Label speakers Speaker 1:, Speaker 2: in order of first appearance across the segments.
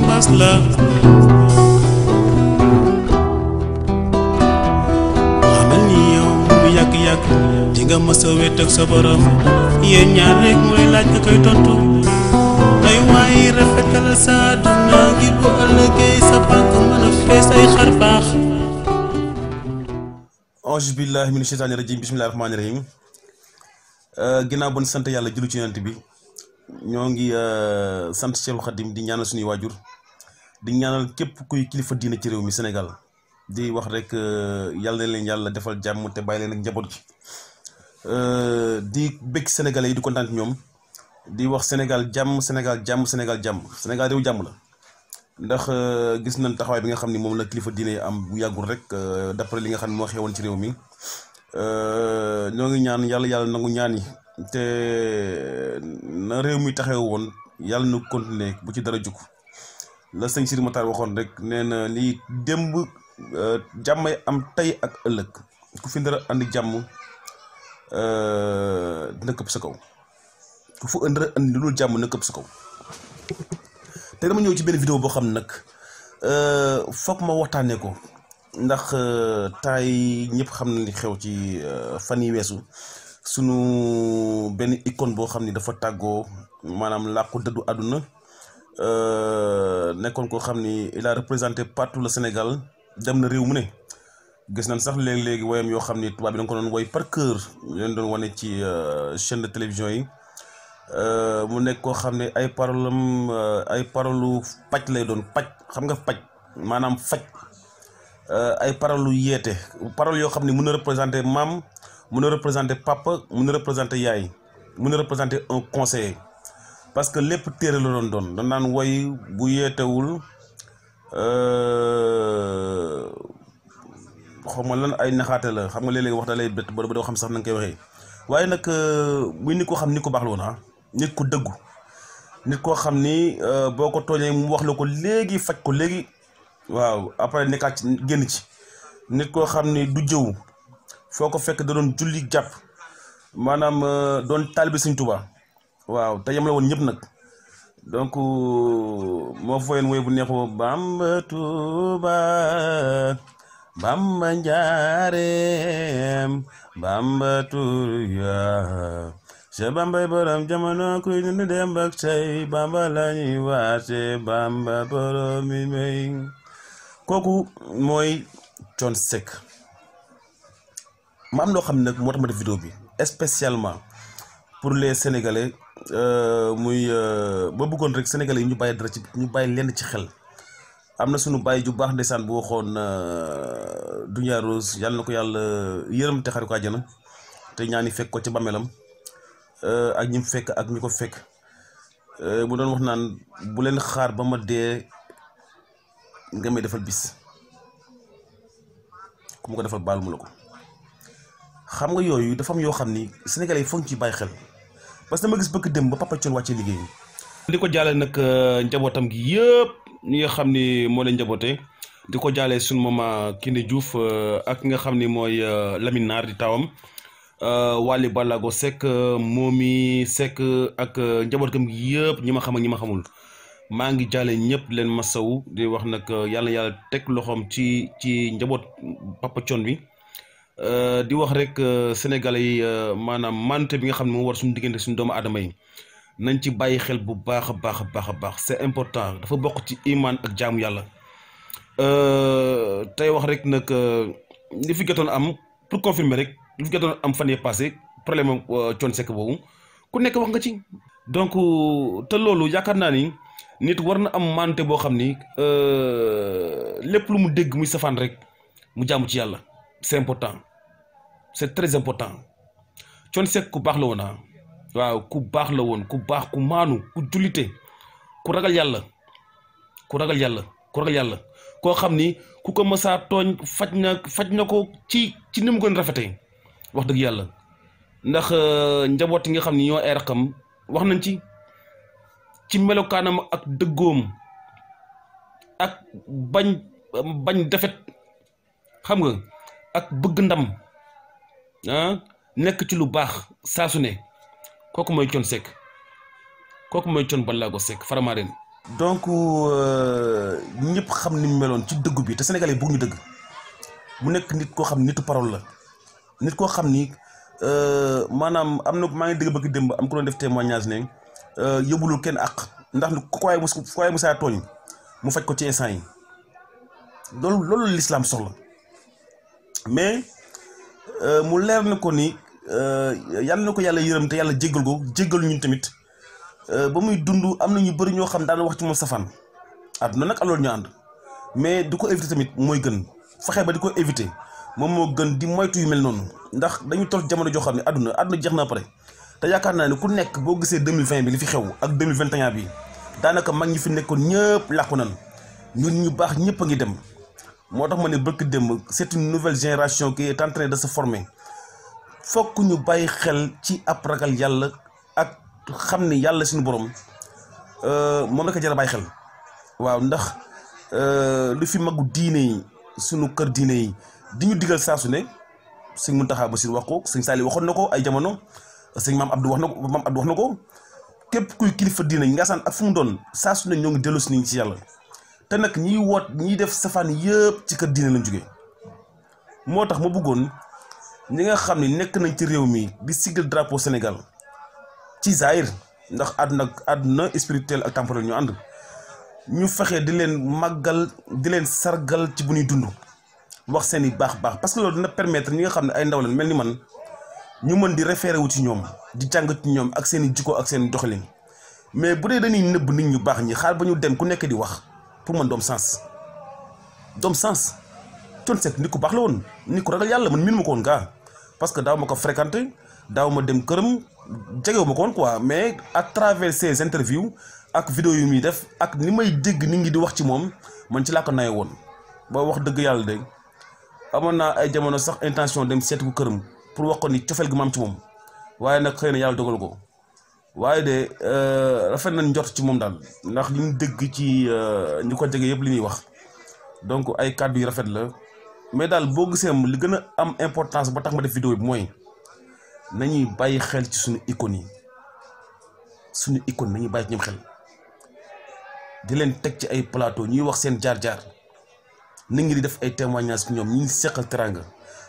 Speaker 1: mbas la xamal ni yow lu yàgg-yàgg di nga mës a wéet ak sa borom yéen ñaar rek mooy laaj nga koy tontu ay waaye rafetal sa àdduna ngir bu ëllëgee sa bank mën a fees ay xar baax.
Speaker 2: auzu billahi mina shaytaani rajim bismillahi rahmaani rahim ginnaaw bon sant yàlla jullu ci yonent bi ñoo ngi sant Cheikhul Khadim di ñaanal suñuy waajur di ñaanal képp kuy kilifa diina ci réew mi Sénégal di wax rek yàlla na leen yàlla defal jàmm te bàyyi leen ak njaboot gi di bëgg sénégalais yi di kontaan ñoom di wax Sénégal jàmm Sénégal jàmm Sénégal jàmm Sénégal réew jàmm la ndax gis nañ taxawaay bi nga xam ni moom la kilifa diine yi am bu yàggul rek d'après li nga xam ne moo xewoon ci réew mi ñoo ngi ñaan yàlla nangu ñaan yi te na réew mi taxaw woon yàlla na continuer bu ci dara jukk la sëñ Siri Matar waxoon rek nee na lii démb jàmmay am tey ak ëllëg ku fi ndara andi jàmm dina këpp sa kaw ku fu ndara andi lu dul jàmm na këpp sa kaw te dama ñëw ci benn vidéo boo xam ne nag foog ma waxtaanee ko ndax taay ñëpp xam na li xew ci fan yi weesu sunu benn icône boo xam ni dafa tàggoo maanaam làqu dëddu àdduna nekkoon koo xam ni il a représenté partout le Sénégal dem na réew mu ne gis nañ sax léegi-léegi woyam yoo xam ni tubaab bi da nga ko doon woy par cœur leen doon wane ci chaîne de télévision yi mu nekk koo xam ne ay parolam ay parolu paj lay doon paj xam nga paj maanaam faj ay parolu yeete parole yoo xam ne mën a représenter maam mën a représenter papa mën a représenter yaay mën a représenter un conseiller parce que lépp téere la doon naan woy bu yeetewul xaw ma lan ay naxaate la xam nga léeg-léeg wax da lay bett ba doo xam sax na nga koy waxee waaye nag muy nit koo xam ni ko baax la woon nit ko dëggu nit koo xam ni boo ko tooñee mu wax la ko léegi faj ko léegi waaw après nekkaat ci génn ci nit koo xam ni du jëw foo ko fekk da doon julli jàpp maanaam doon taalibe Sëñ Tuubaa waaw te yem la woon ñëpp nag donc moo foyeen woy bu neexoo Bamba Tuuba Bamba njaareem Bamba Tuuba se Bamba borom jamono kuy dund dem ak tey Bamba la ñuy waate Bamba borom mi may kooku mooy Thione Seck ma am loo xam ne nag moo tax ma def vidéo bi spécialement pour les sénégalais muy ba bëggoon rek sénégalais yi ñu bàyyi dara ci ñu bàyyi lenn ci xel am na suñu bàyyi ju baax ndeysaan bu waxoon Dunya Rose yàlla na ko yàlla yërëm te xari ko àjjana te ñaani fekk ko ci bàmmeelam ak ñi mu fekk ak ñi ko fekk mu doon wax naan bu leen xaar ba ma dee nga may defal bis ku ma ko defal baalu mu la ko xam nga yooyu dafa am yoo xam ni sénégalais yi foog ci bàyyi xel parce que dama gis bëgg dem ba Papa Thione wàccee liggéey di ko jaale nag njabootam gi yëpp ñi nga xam ni moo leen njaboote di ko jaale suñu maman Kiné Diouf ak nga xam ni mooy Lamine Naar di tawam Wally Ballago Seck Momi Seck ak njaboot kam gi yëpp ñi ma xam ak ñi ma xamul maa ngi jaale ñëpp leen masawu di wax nag yàlla teg loxoom ci njaboot Papa Thione bi di wax rek sénégalais yi maanaam mante bi nga xam ne moo war suñu diggante suñu doomu aadama yi nañ ci bàyyi xel bu baax a baax a baax a baax c'est important dafa bokk ci iman ak jaamu yàlla tey wax rek nag li fi jotoon am pour confirmer rek li fi jotoon am fan yee passé problème am Thione Seck boobu ku nekk wax nga ci donc te loolu yaakaar naa ni nit war na am mante boo xam ni lépp lu mu dégg muy safaan rek mu jaamu ci yàlla c'est important c'est très important Thione Seck ku baax la woon waaw ku baax la woon ku baax ku maanu ku jullite ku ragal yàlla koo xam ni ku ko mësaa tooñ faj na ko ci ni mu gën rafetee wax dëgg yàlla ndax njaboot yi nga xam ni ñoo ay rakam wax nañ ci melokaanam ak dëggoom ak bañ defet xam nga ak bëgg ndam nekk ci lu baax saa su ne kooku mooy Thione Seck kooku mooy Thione Ballago Seck Faramareen donc ñëpp xam ni mu meloon ci dëggu bi te Sénégalais yi bëgg ñu dëgg mu nekk nit koo xam nitu parole la nit koo xam ni maanaam am na maa ngi dégg bëgg démb am ko doon def témoignage ne yóbbulul kenn àq ndax ku waaye musaa tooñ mu faj ko ci instant yi loolu l'islam soxla mais mu leer na ko ni yàlla na ko yàlla yërëm te yàlla jéggal ñun tamit ba muy dund am na ñu bëri ñoo xam daan wax ci moom safaan àdduna nag alors ñu ànd mais du ko éviter tamit mooy gën fexe ba di ko éviter moom moo gën di moytu yu mel noonu ndax dañu toll jamono joo xam ne àdduna jeex na pare te yaakaar naa ne ku nekk boo gisee 2020 bi li fi xew ak 2021 bi daanaka mag ñi fi nekkoon ñëpp làqu nan ñun ñu baax ñëpp a ngi dem moo tax ma ne bëgg dem c'est une nouvelle génération qui est en train de se former fokk ñu bàyyi xel ci ab ragal yàlla ak xam ni yàlla suñu borom moom rek a jar a bàyyi xel waaw ndax lu fi magu diine yi suñu kër diine yi di ñu digal saa su ne sëñ Mountakha Bassirou wax ko sëñ Saliou waxoon na ko ay jamono sëñ maam Abdou wax na ko képp kuy kilifa diine ñi nga saan ak fu mu doon saa su ne ñoo ngi dellu si nit ñi ci yàlla te nag ñiy def safaan yëpp ci kër diine lañ jógee moo tax ma bëggoon ñi nga xam ne nekk nañ ci réew mi di siggal drapeau Sénégal ci Zahir ndax àdduna spirituel ak temporel ñu ànd ñu fexe di leen màggal di leen sargal ci bu ñuy dund wax seen i baax parce que loolu dina permettre ñi nga xam ne ay ndaw lañ mel ni man ñu mën di référé wu ci ñoom di jàng ci ñoom ak seen i jikko ak seen i doxalin mais bu dee dañuy nëbb nit ñu baax ñi xaar ba ñu dem ku nekk di wax pour man doom sens Thione Seck nit ku baax la woon nit ku ragal yàlla man miin ma ko woon gaa parce que daaw ma ko fréquenté daaw ma dem këram jegewu ma ko woon quoi mais à travers ces interviews ak vidéo yu muy def ak ni may dégg nit ñi di wax ci moom man ci laa ko naye woon ba wax dëgg yàlla de amoon naa ay jamono sax intention dem seeti ko këram pour wax ko ni cofeel gi ma am ci moom waaye nag xëy na yàlla dogal ko waaye de rafet nañ njort ci moom daal ndax li ñu dégg ci ñu ko jege yëpp li ñuy wax donc ay kàddu yu rafet la mais daal boo gisee li gën a am importance ba tax ma def vidéo bi mooy nañuy bàyyi xel ci suñu icônes nañuy bàyyi ci ñoom xel di leen teg ci ay plateau ñuy wax seen jaar-jaar nit ñi di def ay témoignages ci ñoom ñi seqal teranga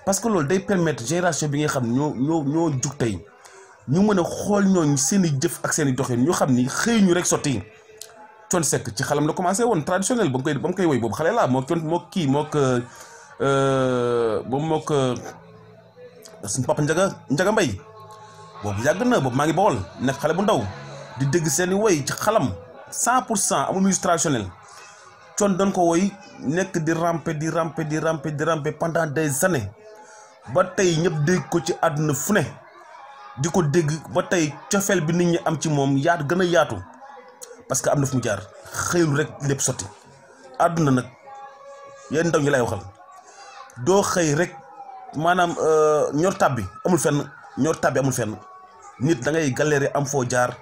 Speaker 2: parce que loolu day permettre génération bi nga xam ñoo jug tey ñu mën a xool ñooñ seen i jëf ak seen i doxin ñu xam ni xëy ñu rek sotti Thione Seck ci xalam la commencé woon traditionnel ba mu koy woy boobu xale laa moo suñu papa Njaga Mbay boobu yàgg na boobu maa ngi Bawol nekk xale bu ndaw di dégg seen i woy ci xalam 100% amul musique traditionnelle Thione doon ko woy nekk di ramper pendant des années ba tey ñëpp dégg ko ci àdduna fu ne di ko dégg ba tey cofeel bi nit ñi am ci moom gën a yaatu parce que am na fu mu jaar xëyul rek lépp sotti àdduna nag yéen ndaw ñi lay waxal doo xëy rek maanaam ñor tàbbi amul fenn nit da ngay galérer am foo jaar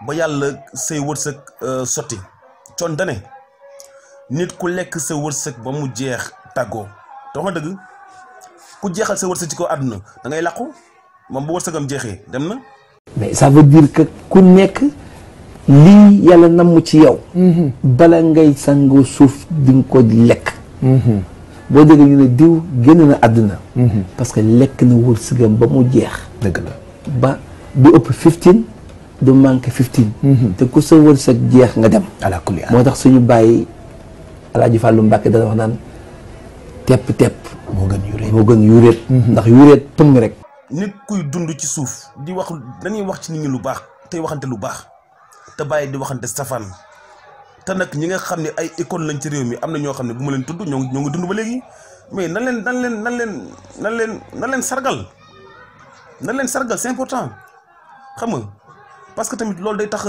Speaker 2: ba yàlla say wërsëg sotti Thione dane nit ku lekk sa wërsëg ba mu jeex tàggoo te wax dëgg ku jeexal sa wërsëg ci ko àdduna da ngay làqu moom bu wërsëgam jeexee dem na.
Speaker 3: mais ça veut dire que ku nekk lii yàlla namm ci yow. bala ngay sangoo suuf di nga ko lekk. boo déggee ñu ne diw génn na àdduna. parce que lekk na wërsëgam ba mu jeex.
Speaker 4: dëgg la
Speaker 3: ba du ëpp 15 du manqué 15. te ku sa wërsëg jeex nga dem.
Speaker 4: ala kulli
Speaker 3: moo tax suñu bàyyi Alaaji Fàllu Mbàkke dana wax naan tepp
Speaker 4: moo
Speaker 3: gën yuréet ndax yuréet pëng rek.
Speaker 2: nit kuy dund ci suuf di wax dañuy wax ci nit ñi lu baax tey waxante lu baax te bàyyi di waxante safaan te nag ñi nga xam ne ay icône lañ ci réew mi am na ñoo xam ne bu ma leen tudd ñoo ngi dund ba léegi mais nan leen sargal c'est important xam nga parce que tamit loolu day tax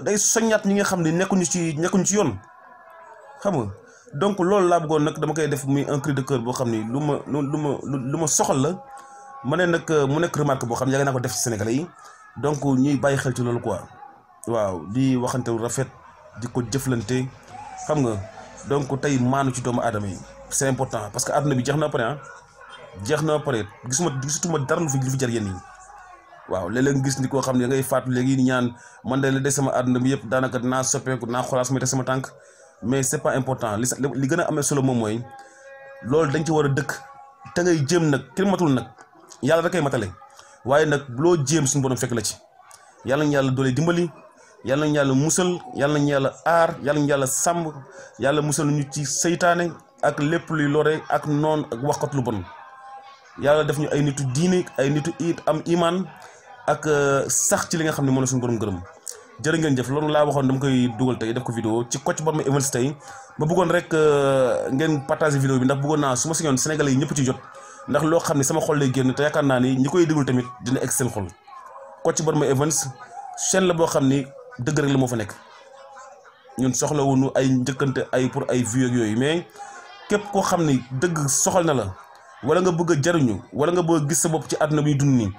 Speaker 2: day soññaat ñi nga xam ne nekkuñu ci yoon xam nga donc loolu laa bëggoon nag dama koy def muy un cri de cœur boo xam ni lu ma soxal la ma ne nag mu nekk remarque boo xam ne yàgg naa ko def ci Sénégalais yi donc ñuy bàyyi xel ci loolu quoi waaw di waxante lu rafet di ko jëflante xam nga donc tey maanu ci doomu aadama yi c'est important parce que àdduna bi jeex na pare gisatuma dara lu fi jar yéen yi waaw léeg-léeg gis ni koo xam ne ngay faatu léegi ñaan man de la des sama àdduna bi yëpp daanaka naa soppeeku naa xoolaat sama te sama tànk mais c'est pas important li gën a amee solo moom mooy loolu dañ ci war a dëkk te ngay jéem nag kenn matul nag yàlla da koy matale waaye nag loo jéem suñu borom fekk la ci yàlla nañu yàlla doole dimbali yàlla nañu yàlla musal yàlla nañu yàlla aar yàlla nañu yàlla sàmm yàlla musal ñu ci seytaane ak lépp luy lore ak noon ak waxkat lu bon yàlla def ñu ay nitu diine ay nitu am iman ak sax ci li nga xam ne moom la suñu borom gërëm jërë ngeen jëf loolu laa waxoon dama koy dugal tey def ko vidéo ci Kocc Barma Events tey ma bëggoon rek ngeen partager vidéo bi ndax bëggoon naa su ma sañoon Sénégalais yi ñëpp ci jot ndax loo xam ne sama xol lay génn te yaakaar naa ni ñi koy déglu tamit dina egg seen xol Kocc Barma Events chaîne la boo xam ni dëgg rek la moo fa nekk ñun soxlawuñu ay njëkkante ay pour ay vues ak yooyu mais képp koo xam ni dëgg soxal na la wala nga bëgg a jariñu wala nga bëgg a gis sa bopp ci àdduna bi dund nii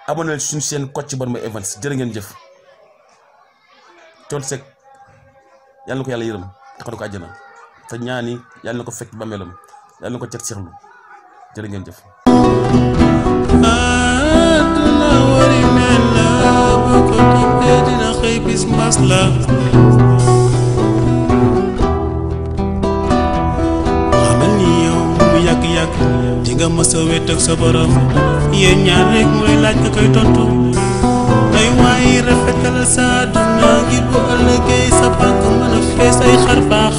Speaker 2: abonné suñu chaîne Kocc Barma Events jërë ngeen jëf Thione Seck yàlla na ko yàlla yërëm taxal ko àjjana te ñaani yàlla na ko fekk bàmmeelam yàlla na ko cet seexlu jërë ngeen jëf
Speaker 1: àdduna wari mel la boo ko toppee dina xëy bis mbas la xamal ni yow lu yàgg-yàgg di nga mës a wet ak sa borom yéen ñaar rek mooy laaj nga koy tontu ay waaye rafetal sa àdduna ngir bu ëllëgee sa banque mën a fees ay xar baax